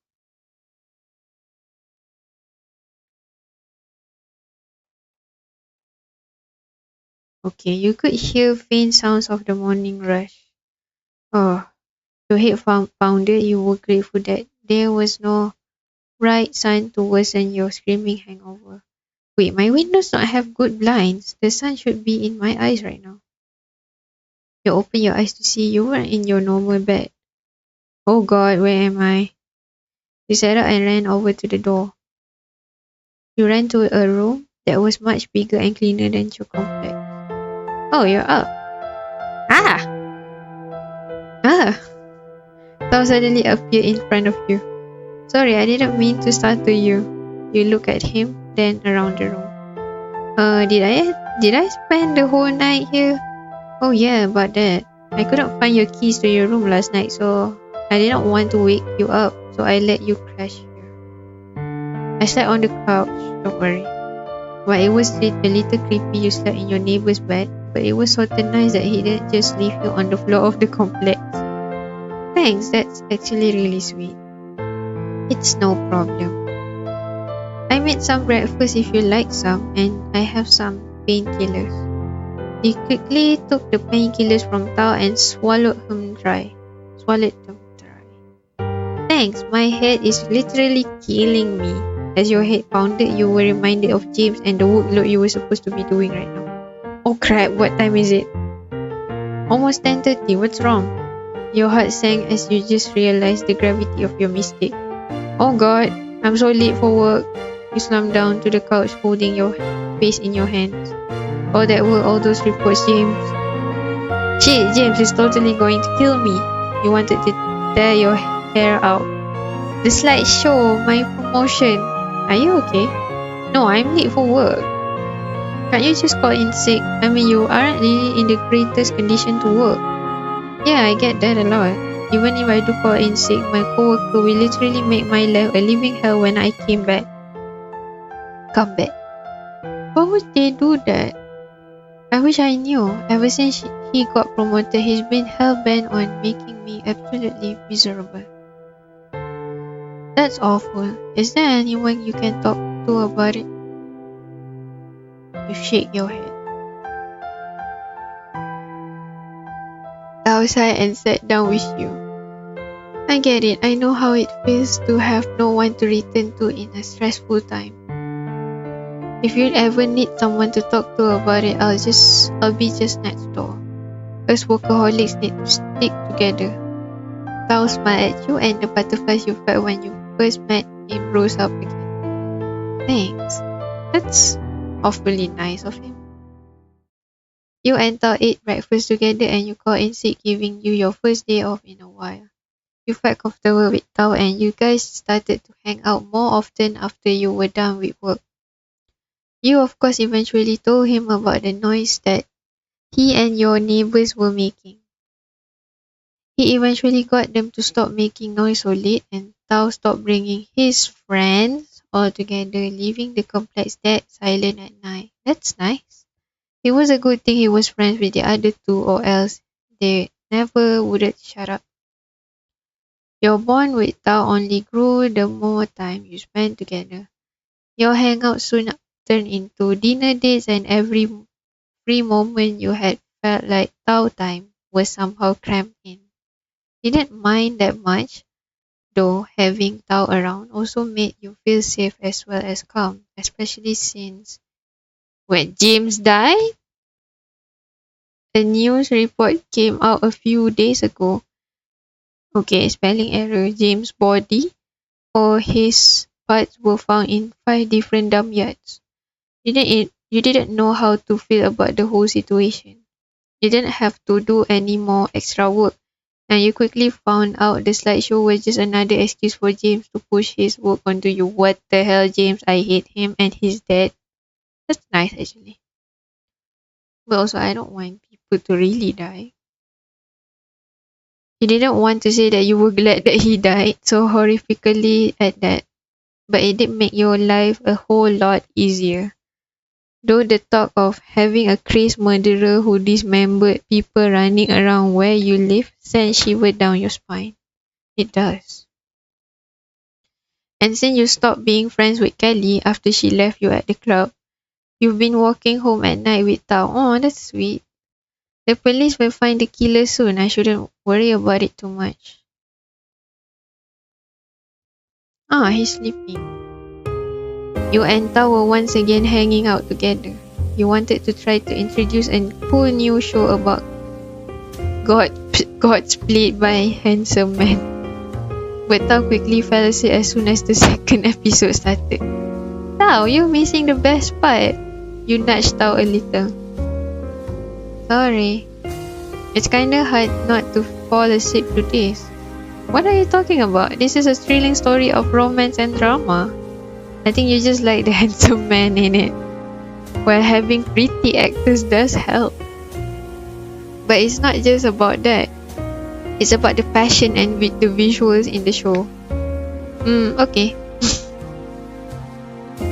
Okay, you could hear faint sounds of the morning rush. Oh, your head pounded. You were grateful that there was no bright sun to worsen your screaming hangover. Wait, my windows don't have good blinds. The sun should be in my eyes right now. You open your eyes to see you weren't in your normal bed. Oh god, where am I? You sat up and ran over to the door. You ran to a room that was much bigger and cleaner than your complex. Oh, you're up. Ah! Ah! Tao suddenly appeared in front of you. Sorry, I didn't mean to startle you. You look at him, then around the room. Did I spend the whole night here? Oh yeah, about that. I couldn't find your keys to your room last night, so I didn't want to wake you up, so I let you crash here. I slept on the couch, don't worry. While it was a little creepy you slept in your neighbor's bed, but it was sort of nice that he didn't just leave you on the floor of the complex. Thanks, that's actually really sweet. It's no problem. I made some breakfast if you like some, and I have some painkillers. He quickly took the painkillers from Tao and swallowed them dry. Thanks, my head is literally killing me. As your head pounded, you were reminded of James and the workload you were supposed to be doing right now. Oh crap, what time is it? Almost 10:30, what's wrong? Your heart sank as you just realized the gravity of your mistake. Oh god, I'm so late for work. You slumped down to the couch holding your face in your hands. Oh, that were all those reports, James. Shit, James is totally going to kill me. You wanted to tear your hair out. The slideshow, my promotion. Are you okay? No, I'm late for work. Can't you just call in sick? I mean, you aren't really in the greatest condition to work. Yeah, I get that a lot. Even if I do call in sick, my coworker will literally make my life a living hell when I come back. Why would they do that? I wish I knew. Ever since he got promoted, he's been hell-bent on making me absolutely miserable. That's awful. Is there anyone you can talk to about it? You shake your head. Outside and sat down with you. I get it. I know how it feels to have no one to return to in a stressful time. If you ever need someone to talk to about it, I'll be just next door. Us workaholics need to stick together. Tao smiled at you and the butterflies you felt when you first met him rose up again. Thanks. That's awfully nice of him. You and Tao ate breakfast together and you called in sick, giving you your first day off in a while. You felt comfortable with Tao and you guys started to hang out more often after you were done with work. You of course eventually told him about the noise that he and your neighbors were making. He eventually got them to stop making noise so late, and Tao stopped bringing his friends all together, leaving the complex dead silent at night. That's nice. It was a good thing he was friends with the other two, or else they never would shut up. Your bond with Tao only grew the more time you spent together. Your hangout soon turned into dinner dates, and every free moment you had felt like Tao time was somehow crammed in. He didn't mind that much, though having Tao around also made you feel safe as well as calm, especially since when James died, a news report came out a few days ago. Okay, spelling error. James' body or his parts were found in 5 different dump yards. You didn't know how to feel about the whole situation. You didn't have to do any more extra work, and you quickly found out the slideshow was just another excuse for James to push his work onto you. What the hell, James? I hate him and he's dead. That's nice actually. But also, I don't want people to really die. You didn't want to say that you were glad that he died so horrifically at that, but it did make your life a whole lot easier. Though the talk of having a crazed murderer who dismembered people running around where you live sends shiver down your spine. It does. And since you stopped being friends with Kelly after she left you at the club, you've been walking home at night with Tao. Oh, that's sweet. The police will find the killer soon. I shouldn't worry about it too much. Ah, he's sleeping. You and Tao were once again hanging out together. You wanted to try to introduce a cool new show about God, God's played by handsome men. But Tao quickly fell asleep as soon as the second episode started. Tao, you're missing the best part. You nudged Tao a little. Sorry. It's kinda hard not to fall asleep to this. What are you talking about? This is a thrilling story of romance and drama. I think you just like the handsome man in it. While having pretty actors does help. But it's not just about that. It's about the passion and with the visuals in the show. Okay.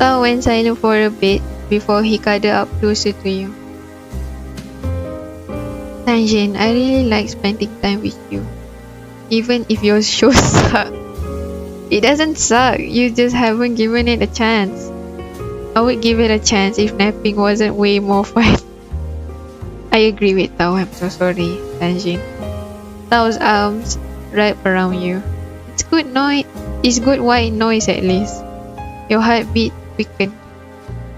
Tao went silent for a bit before he cuddled up closer to you. Tanjin, I really like spending time with you. Even if your show sucks. It doesn't suck, you just haven't given it a chance. I would give it a chance if napping wasn't way more fun. I agree with Tao, I'm so sorry, Tanjin. Tao's arms wrap around you. It's good noise. It's good white noise at least. Your heartbeat quickened.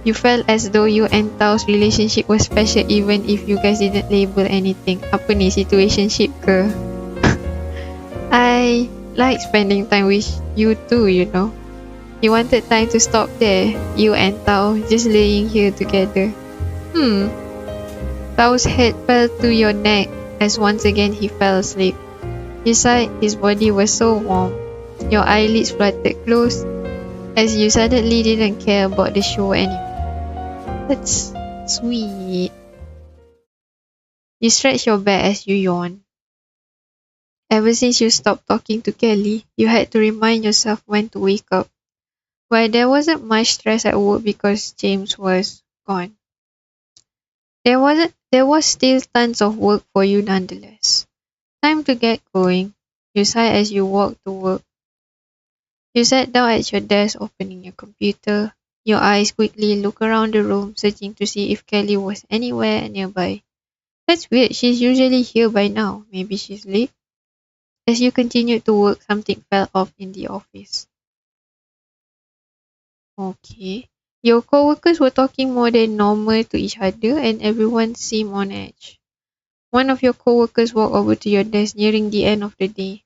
You felt as though you and Tao's relationship was special even if you guys didn't label anything. Apa ni, situationship ke? I like spending time with you too, you know. You wanted time to stop there, you and Tao just laying here together. Tao's head fell to your neck as once again he fell asleep. You sighed, his body was so warm. Your eyelids fluttered close as you suddenly didn't care about the show anymore. That's sweet. You stretched your back as you yawned. Ever since you stopped talking to Kelly, you had to remind yourself when to wake up. But there wasn't much stress at work because James was gone. There was still tons of work for you nonetheless. Time to get going. You sighed as you walked to work. You sat down at your desk opening your computer. Your eyes quickly looked around the room searching to see if Kelly was anywhere nearby. That's weird, she's usually here by now. Maybe she's late? As you continued to work, something fell off in the office. Okay. Your coworkers were talking more than normal to each other and everyone seemed on edge. One of your coworkers walked over to your desk nearing the end of the day.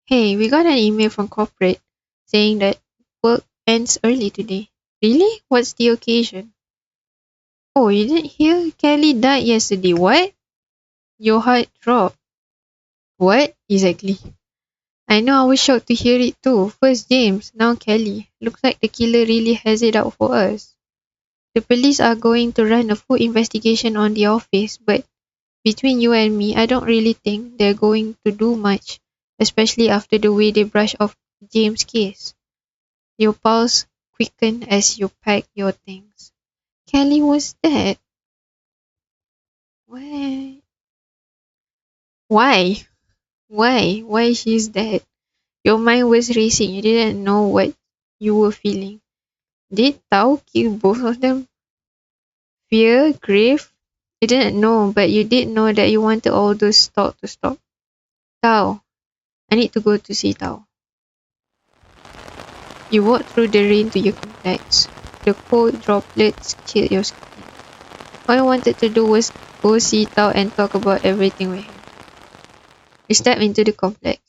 Hey, we got an email from corporate saying that work ends early today. Really? What's the occasion? Oh, you didn't hear? Kelly died yesterday. What? Your heart dropped. What? Exactly. I know, I was shocked to hear it too. First James, now Kelly. Looks like the killer really has it out for us. The police are going to run a full investigation on the office, but Between you and me, I don't really think they're going to do much, especially after the way they brush off James' case. Your pulse quickened as you packed your things. Kelly was dead. Why? Why? Why she's dead? Your mind was racing. You didn't know what you were feeling. Did Tao kill both of them? Fear? Grief? You didn't know, but you did know that you wanted all those thoughts to stop. Tao, I need to go to see Tao. You walked through the rain to your complex. The cold droplets chilled your skin. All you wanted to do was go see Tao and talk about everything with him. You stepped into the complex.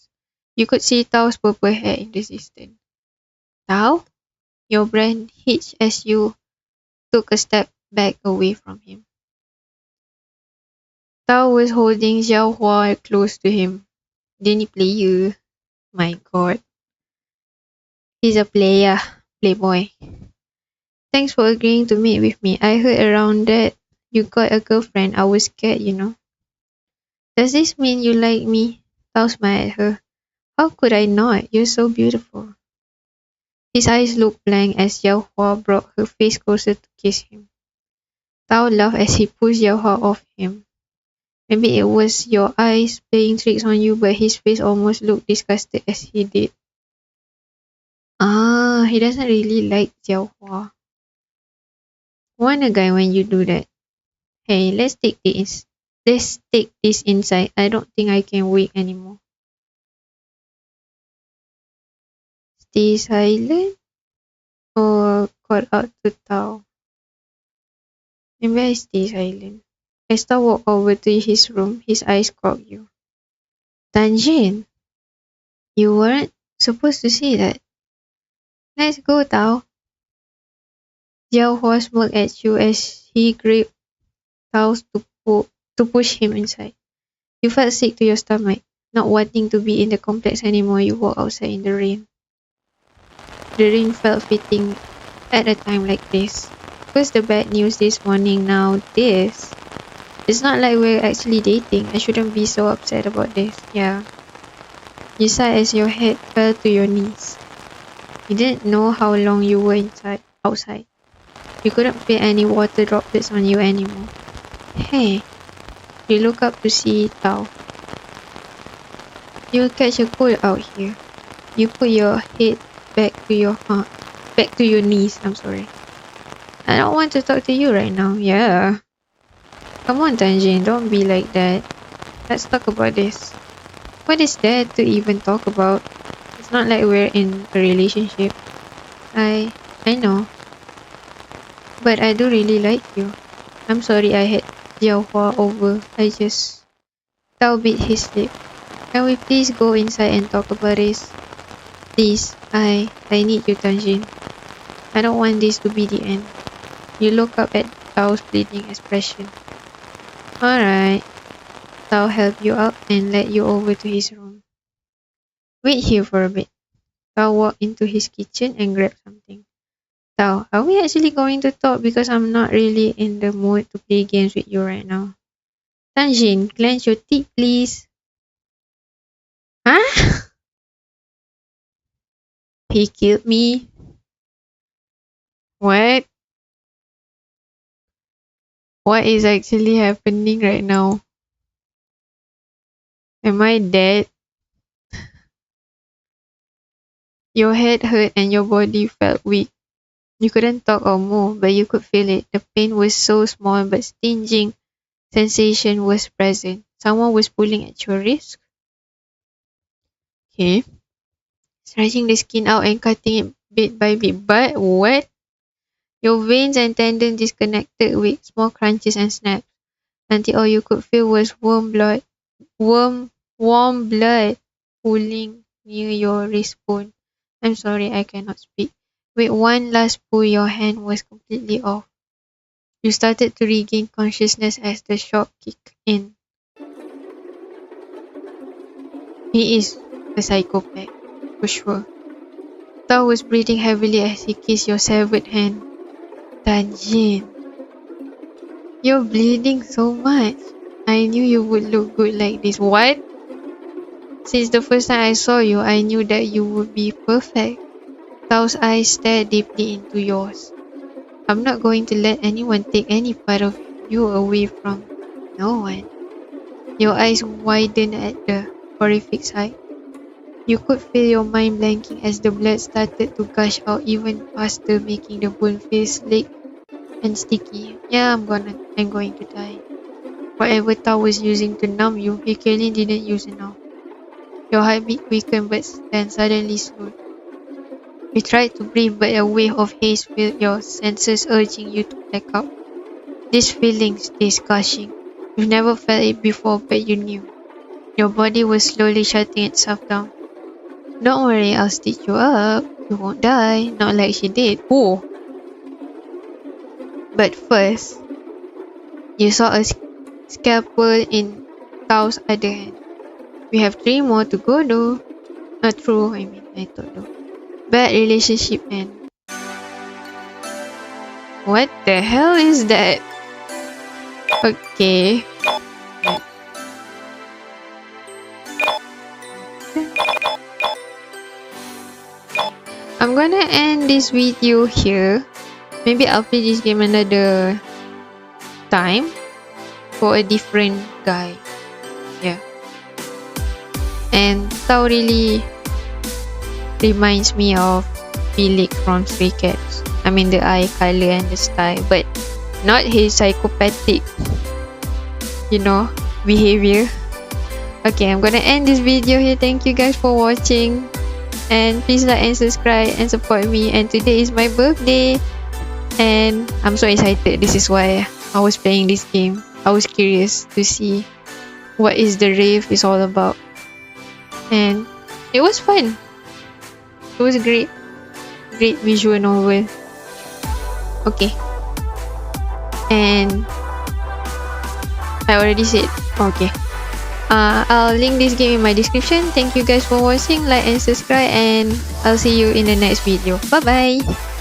You could see Tao's purple hair in the distance. Tao? Your brain hitched as you took a step back away from him. Tao was holding Xiao Hua close to him. Didn't he play you? My god. He's a player. Playboy. Thanks for agreeing to meet with me. I heard around that you got a girlfriend. I was scared. Does this mean you like me? Tao smiled at her. How could I not? You're so beautiful. His eyes looked blank as Xiao Hua brought her face closer to kiss him. Tao laughed as he pushed Xiao Hua off him. Maybe it was your eyes playing tricks on you, but his face almost looked disgusted as he did. Ah, he doesn't really like Xiao Hua. Want a guy when you do that. Hey, let's take this. Let's take this inside. I don't think I can wait anymore. Stay silent or call out to Tao. Maybe I stay silent. As Tao walked over to his room, his eyes caught you. Tanjin, you weren't supposed to see that. Let's go, Tao. Xiao Hua smirked at you as he gripped Tao's to push him inside. You felt sick to your stomach, not wanting to be in the complex anymore. You walked outside in the rain. The rain felt fitting at a time like this. First the bad news this morning, now this. It's not like we're actually dating. I shouldn't be so upset about this. Yeah. You sighed as your head fell to your knees. You didn't know how long you were outside. You couldn't feel any water droplets on you anymore. Hey, you look up to see Tao. You'll catch a cold out here. You put your head back to your knees. I'm sorry. I don't want to talk to you right now. Yeah. Come on, Tanjin, don't be like that. Let's talk about this. What is there to even talk about? It's not like we're in a relationship. I know. But I do really like you. I'm sorry I had Xiao Hua over. Tao bit his lip. Can we please go inside and talk about this? Please, I need you, Tanjin. I don't want this to be the end. You look up at Tao's pleading expression. Alright. Tao helped you up and led you over to his room. Wait here for a bit. Tao walked into his kitchen and grabbed something. Tao, are we actually going to talk? Because I'm not really in the mood to play games with you right now. Tanjin, clench your teeth, please. Huh? He killed me? What? What is actually happening right now? Am I dead? Your head hurt and your body felt weak. You couldn't talk or move, but you could feel it. The pain was so small, but stinging sensation was present. Someone was pulling at your wrist. Okay. Stretching the skin out and cutting it bit by bit. But what? Your veins and tendons disconnected with small crunches and snaps, until all you could feel was warm blood pooling near your wrist bone. I'm sorry, I cannot speak. With one last pull, your hand was completely off. You started to regain consciousness as the shock kicked in. He is a psychopath, for sure. Tao was breathing heavily as he kissed your severed hand. Tanjin, you're bleeding so much. I knew you would look good like this. What? Since the first time I saw you, I knew that you would be perfect. Tao's eyes stared deeply into yours. I'm not going to let anyone take any part of you away from no one. Your eyes widened at the horrific sight. You could feel your mind blanking as the blood started to gush out even faster, making the bone feel slick and sticky. Yeah, I'm going to die. Whatever Tao was using to numb you, he clearly didn't use enough. Your heartbeat quickened but then suddenly slowed. You tried to breathe, but a wave of haze filled your senses, urging you to back up. This feeling stays gushing. You've never felt it before, but you knew. Your body was slowly shutting itself down. Don't worry, I'll stitch you up. You won't die, not like she did. Oh! But first, you saw a scalpel in Tao's other hand. We have 3 more to go though. Not true, I thought though. Bad relationship and what the hell is that? Okay. I'm gonna end this video here. Maybe I'll play this game another time for a different guy. Yeah. And Tao really reminds me of Felix from Stray Cats. I mean the eye color and the style, but not his psychopathic, behavior. Okay, I'm gonna end this video here. Thank you guys for watching, and please like and subscribe and support me. And today is my birthday, and I'm so excited. This is why I was playing this game. I was curious to see what is the rave is all about, and it was fun. It was a great visual novel. Okay, and I already said okay. I'll link this game in my description. Thank you guys for watching. Like and subscribe, and I'll see you in the next video. Bye bye.